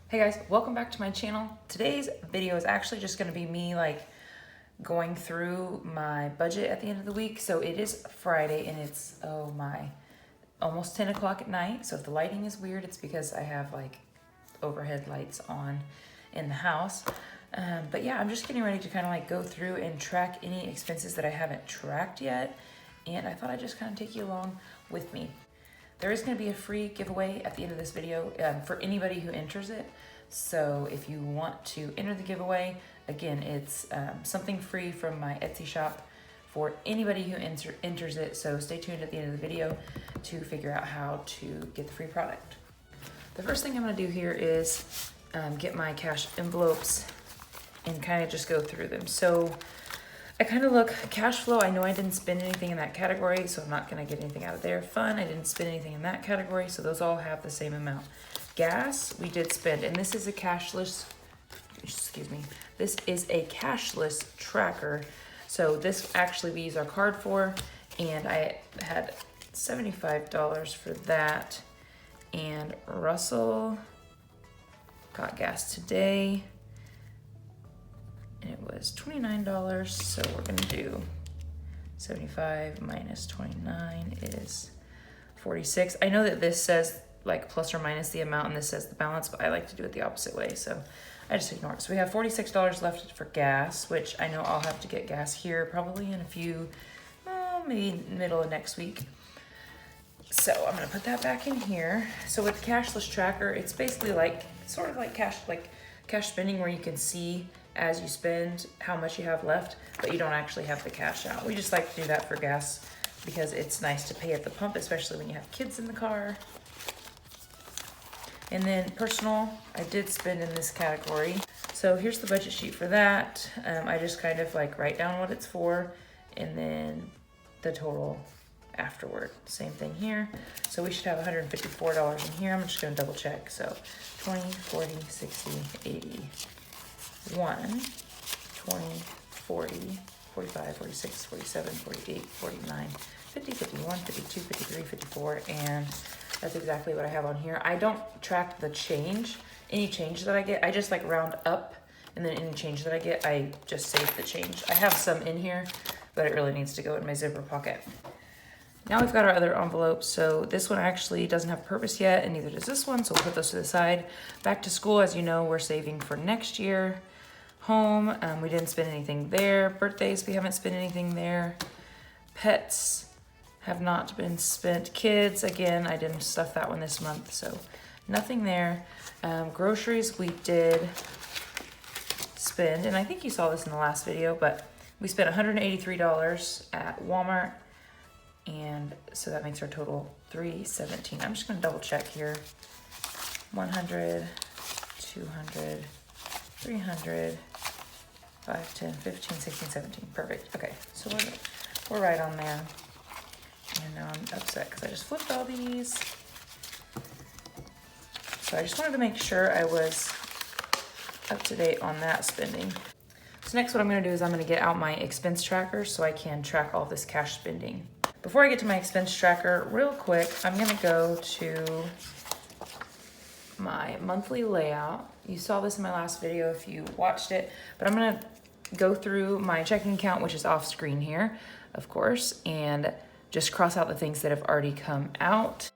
Hey guys, welcome back to my channel. Today's video is actually just gonna be me going through my budget at the end of the week. So it is Friday and it's, oh my, almost 10 o'clock at night. So if the lighting is weird, it's because I have overhead lights on in the house. But yeah, I'm just getting ready to kind of go through and track any expenses that I haven't tracked yet. And I thought I'd just kind of take you along with me. There is going to be a free giveaway at the end of this video for anybody who enters it. So if you want to enter the giveaway, again, it's something free from my Etsy shop for anybody who enters it. So stay tuned at the end of the video to figure out how to get the free product. The first thing I'm going to do here is get my cash envelopes and kind of just go through them. So I kind of look cash flow. I know I didn't spend anything in that category, so I'm not going to get anything out of there. Fun, I didn't spend anything in that category, so those all have the same amount. Gas, we did spend, and this is a cashless, this is a cashless tracker. So this actually we use our card for, and I had $75 for that. And Russell got gas today. And it was $29, so we're gonna do 75 minus 29 is 46. I know that this says plus or minus the amount and this says the balance, but I like to do it the opposite way, so I just ignore it. So we have $46 left for gas, which I know I'll have to get gas here probably in a few, maybe middle of next week. So I'm gonna put that back in here. So with the cashless tracker, it's basically sort of like cash spending, where you can see as you spend how much you have left, but you don't actually have the cash out. We just like to do that for gas because it's nice to pay at the pump, especially when you have kids in the car. And then personal, I did spend in this category. So here's the budget sheet for that. I just kind of write down what it's for and then the total afterward. Same thing here. So we should have $154 in here. I'm just gonna double check. So 20, 40, 60, 80. 1, 20, 40, 45, 46, 47, 48, 49, 50, 51, 52, 53, 54, and that's exactly what I have on here. I don't track the change, any change that I get. I just round up, and then any change that I get, I just save the change. I have some in here, but it really needs to go in my zipper pocket. Now we've got our other envelopes. So this one actually doesn't have purpose yet, and neither does this one, so we'll put those to the side. Back to school, as you know, we're saving for next year. Home, we didn't spend anything there. Birthdays, we haven't spent anything there. Pets have not been spent. Kids, again, I didn't stuff that one this month, so nothing there. Groceries, we did spend, and I think you saw this in the last video, but we spent $183 at Walmart, and so that makes our total $317. I'm just gonna double check here. 100, 200, 300, 5, 10, 15, 16, 17. Perfect. Okay, so we're right on there. And now I'm upset because I just flipped all these. So I just wanted to make sure I was up to date on that spending. So next what I'm gonna do is I'm gonna get out my expense tracker so I can track all this cash spending. Before I get to my expense tracker, real quick, I'm gonna go to my monthly layout. You saw this in my last video if you watched it, but I'm gonna go through my checking account, which is off screen here, of course, and just cross out the things that have already come out.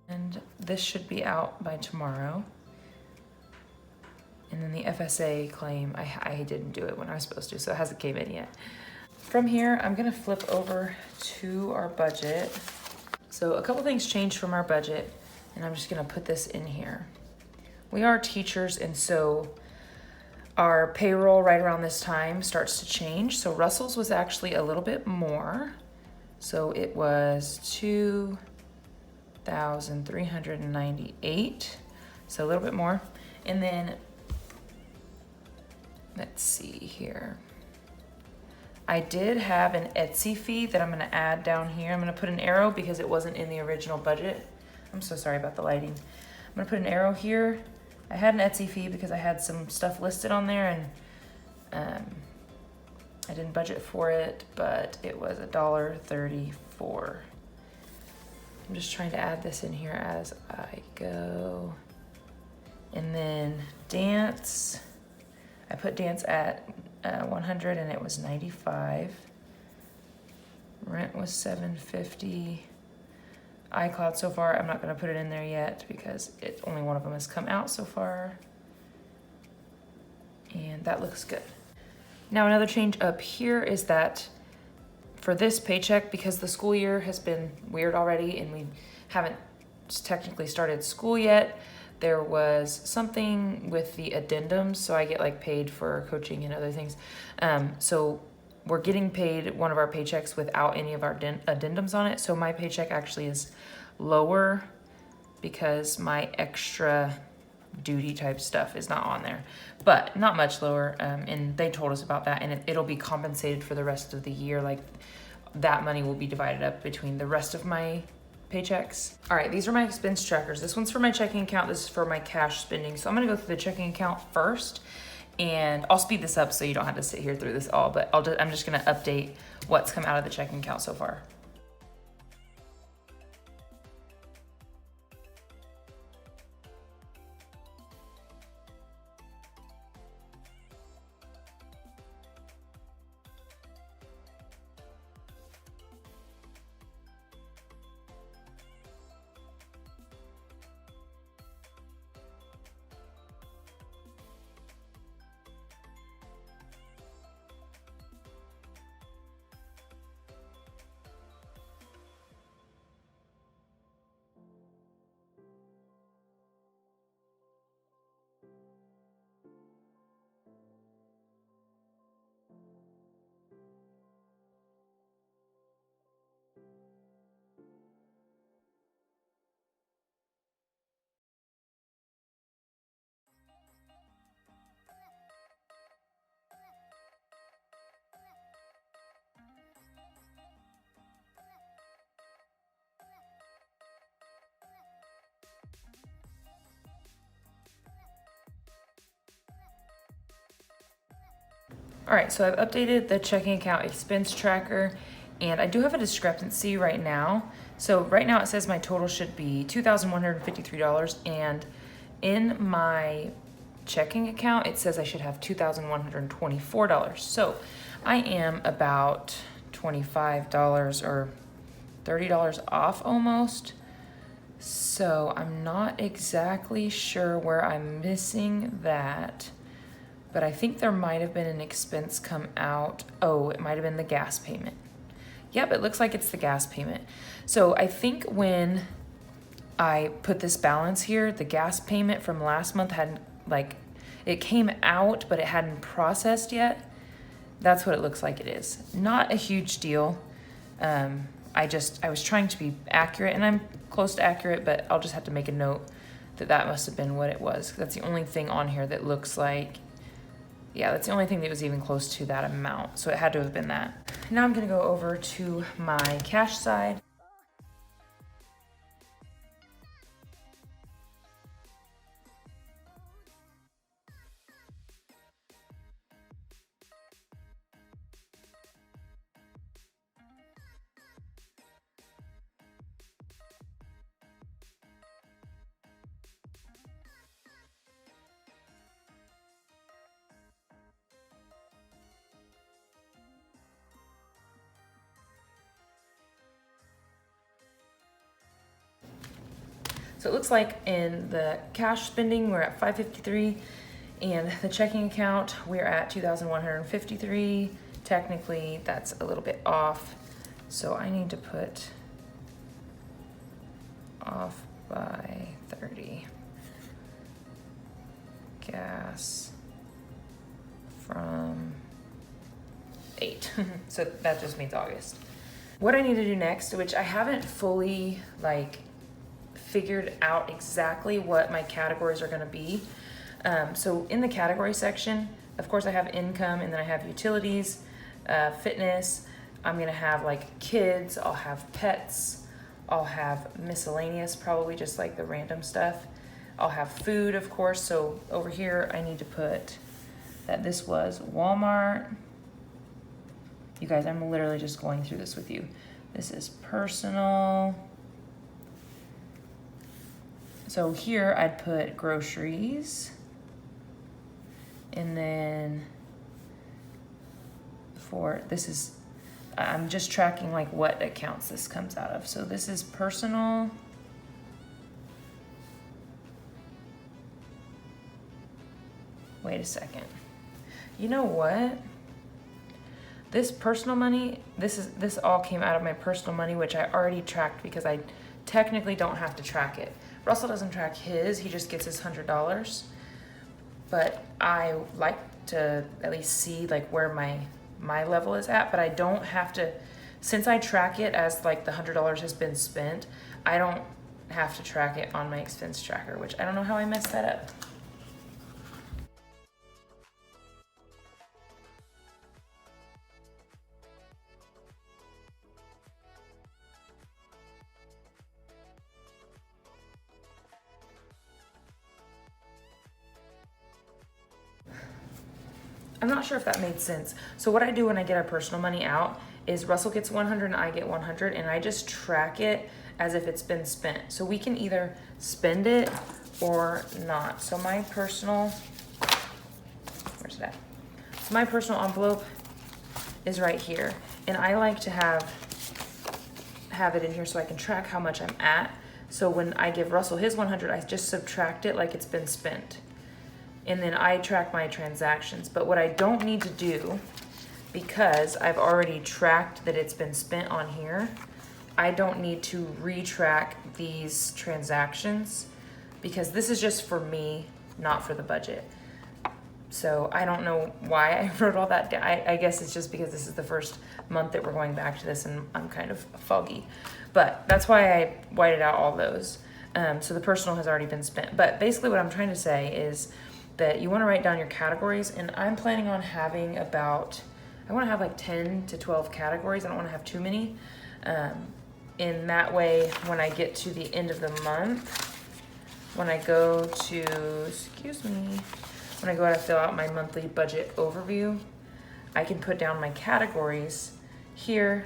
And this should be out by tomorrow. And then the FSA claim, I didn't do it when I was supposed to, so it hasn't came in yet. From here, I'm gonna flip over to our budget. So a couple things changed from our budget, and I'm just gonna put this in here. We are teachers, and so our payroll right around this time starts to change. So Russell's was actually a little bit more. So it was 2,398, so a little bit more. And then let's see here. I did have an Etsy fee that I'm gonna add down here. I'm gonna put an arrow because it wasn't in the original budget. I'm so sorry about the lighting. I'm gonna put an arrow here I had an Etsy fee because I had some stuff listed on there, and I didn't budget for it, but it was $1.34. I'm just trying to add this in here as I go. And then dance, I put dance at 100 and it was 95. Rent was $750. iCloud so far, I'm not gonna put it in there yet because only one of them has come out so far. And that looks good. Now another change up here is that for this paycheck, because the school year has been weird already and we haven't technically started school yet, there was something with the addendums, so I get like paid for coaching and other things. So we're getting paid one of our paychecks without any of our addendums on it. So my paycheck actually is lower because my extra duty type stuff is not on there, but not much lower. And they told us about that, and it'll be compensated for the rest of the year. Like that money will be divided up between the rest of my paychecks. All right, these are my expense trackers. This one's for my checking account. This is for my cash spending. So I'm gonna go through the checking account first, and I'll speed this up so you don't have to sit here through this all, but I'm just gonna update what's come out of the checking account so far. All right, so I've updated the checking account expense tracker, and I do have a discrepancy right now. So right now it says my total should be $2,153, and in my checking account it says I should have $2,124. So I am about $25 or $30 off almost. So I'm not exactly sure where I'm missing that, but I think there might have been an expense come out. Oh, it might have been the gas payment. Yep, it looks like it's the gas payment. So I think when I put this balance here, the gas payment from last month hadn't, like, it came out, but it hadn't processed yet. That's what it looks like it is. Not a huge deal. I was trying to be accurate, and I'm close to accurate, but I'll just have to make a note that must have been what it was. That's the only thing on here that looks like, yeah, that's the only thing that was even close to that amount. So it had to have been that. Now I'm gonna go over to my cash side. So it looks like in the cash spending, we're at $553, and the checking account, we're at $2,153. Technically, that's a little bit off. So I need to put off by 30. Gas from 8. So that just means August. What I need to do next, which I haven't fully figured out exactly what my categories are going to be. So in the category section, of course I have income, and then I have utilities, fitness. I'm going to have kids, I'll have pets, I'll have miscellaneous, probably just like the random stuff. I'll have food, of course. So over here I need to put that this was Walmart. You guys, I'm literally just going through this with you. This is personal. So here I'd put groceries, and then I'm just tracking like what accounts this comes out of. So this is personal. Wait a second. You know what? This personal money, this all came out of my personal money, which I already tracked because I technically don't have to track it. Russell doesn't track his, he just gets his $100. But I like to at least see like where my level is at, but I don't have to, since I track it as like the $100 has been spent, I don't have to track it on my expense tracker, which I don't know how I messed that up. I'm not sure if that made sense. So what I do when I get our personal money out is Russell gets 100 and I get 100, and I just track it as if it's been spent. So we can either spend it or not. So my personal, where's that? So my personal envelope is right here. And I like to have it in here so I can track how much I'm at. So when I give Russell his 100, I just subtract it like it's been spent. And then I track my transactions. But what I don't need to do, because I've already tracked that it's been spent on here, I don't need to retrack these transactions because this is just for me, not for the budget. So I don't know why I wrote all that down. I guess it's just because this is the first month that we're going back to this and I'm kind of foggy. But that's why I whited out all those. So the personal has already been spent. But basically what I'm trying to say is that you want to write down your categories, and I'm planning on having I want to have like 10 to 12 categories. I don't want to have too many. In that way, when I get to the end of the month, when I go to fill out my monthly budget overview, I can put down my categories here,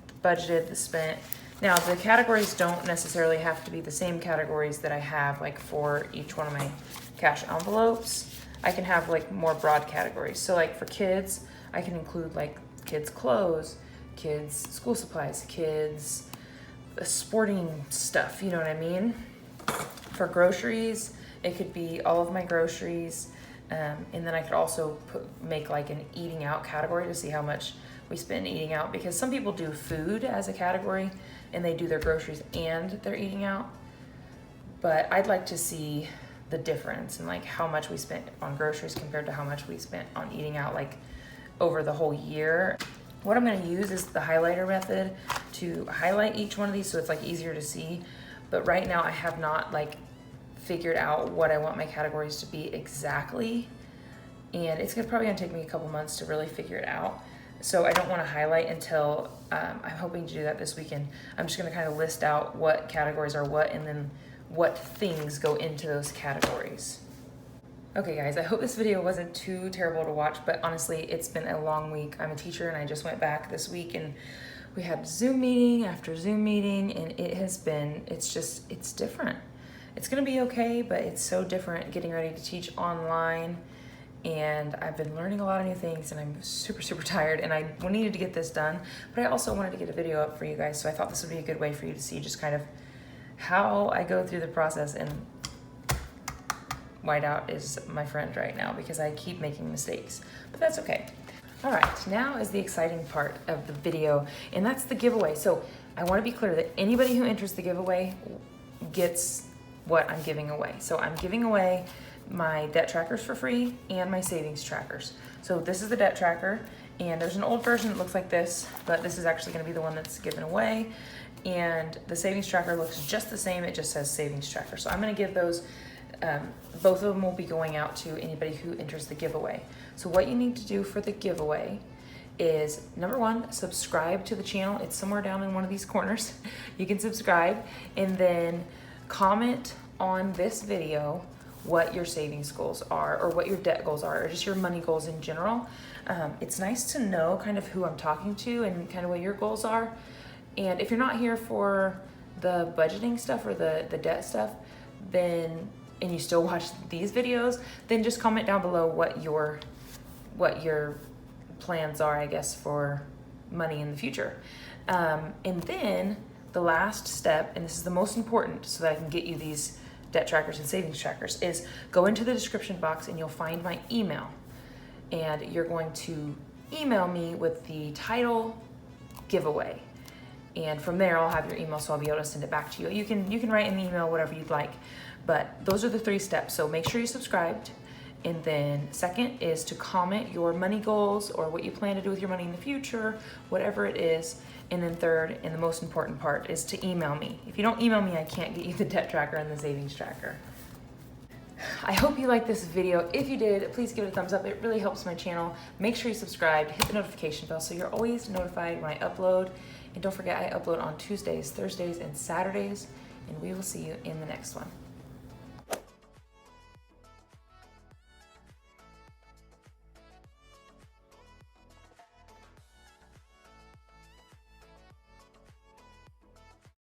the budgeted, the spent. Now, the categories don't necessarily have to be the same categories that I have like for each one of my cash envelopes. I can have like more broad categories. So like for kids, I can include like kids clothes, kids school supplies, kids sporting stuff, you know what I mean? For groceries, it could be all of my groceries. And then I could also make like an eating out category to see how much we spend eating out, because some people do food as a category and they do their groceries and their eating out. But I'd like to see the difference and like how much we spent on groceries compared to how much we spent on eating out like over the whole year. What I'm going to use is the highlighter method to highlight each one of these so it's like easier to see. But right now I have not like figured out what I want my categories to be exactly, and it's probably gonna take me a couple months to really figure it out. So I don't want to highlight until I'm hoping to do that this weekend. I'm just gonna kind of list out what categories are what and then what things go into those categories. Okay guys, I hope this video wasn't too terrible to watch, but honestly, it's been a long week. I'm a teacher and I just went back this week and we had Zoom meeting after Zoom meeting, and it's different. It's gonna be okay, but it's so different getting ready to teach online, and I've been learning a lot of new things and I'm super, super tired, and I needed to get this done, but I also wanted to get a video up for you guys, so I thought this would be a good way for you to see just kind of how I go through the process. And whiteout is my friend right now because I keep making mistakes, but that's okay. All right, now is the exciting part of the video, and that's the giveaway. So I wanna be clear that anybody who enters the giveaway gets what I'm giving away. So I'm giving away my debt trackers for free and my savings trackers. So this is the debt tracker, and there's an old version that looks like this, but this is actually gonna be the one that's given away. And the savings tracker looks just the same, it just says savings tracker. So I'm gonna give those, both of them will be going out to anybody who enters the giveaway. So what you need to do for the giveaway is, number one, subscribe to the channel. It's somewhere down in one of these corners. You can subscribe, and then comment on this video what your savings goals are, or what your debt goals are, or just your money goals in general. It's nice to know kind of who I'm talking to and kind of what your goals are. And if you're not here for the budgeting stuff or the debt stuff, then, and you still watch these videos, then just comment down below what your plans are, I guess, for money in the future. And then the last step, and this is the most important so that I can get you these debt trackers and savings trackers, is go into the description box and you'll find my email. And you're going to email me with the title giveaway. And from there, I'll have your email, so I'll be able to send it back to you. You can write in the email whatever you'd like, but those are the 3 steps. So make sure you're subscribed. And then second is to comment your money goals or what you plan to do with your money in the future, whatever it is. And then third, and the most important part, is to email me. If you don't email me, I can't get you the debt tracker and the savings tracker. I hope you liked this video. If you did, please give it a thumbs up. It really helps my channel. Make sure you subscribe, hit the notification bell so you're always notified when I upload. And don't forget, I upload on Tuesdays, Thursdays, and Saturdays. And we will see you in the next one.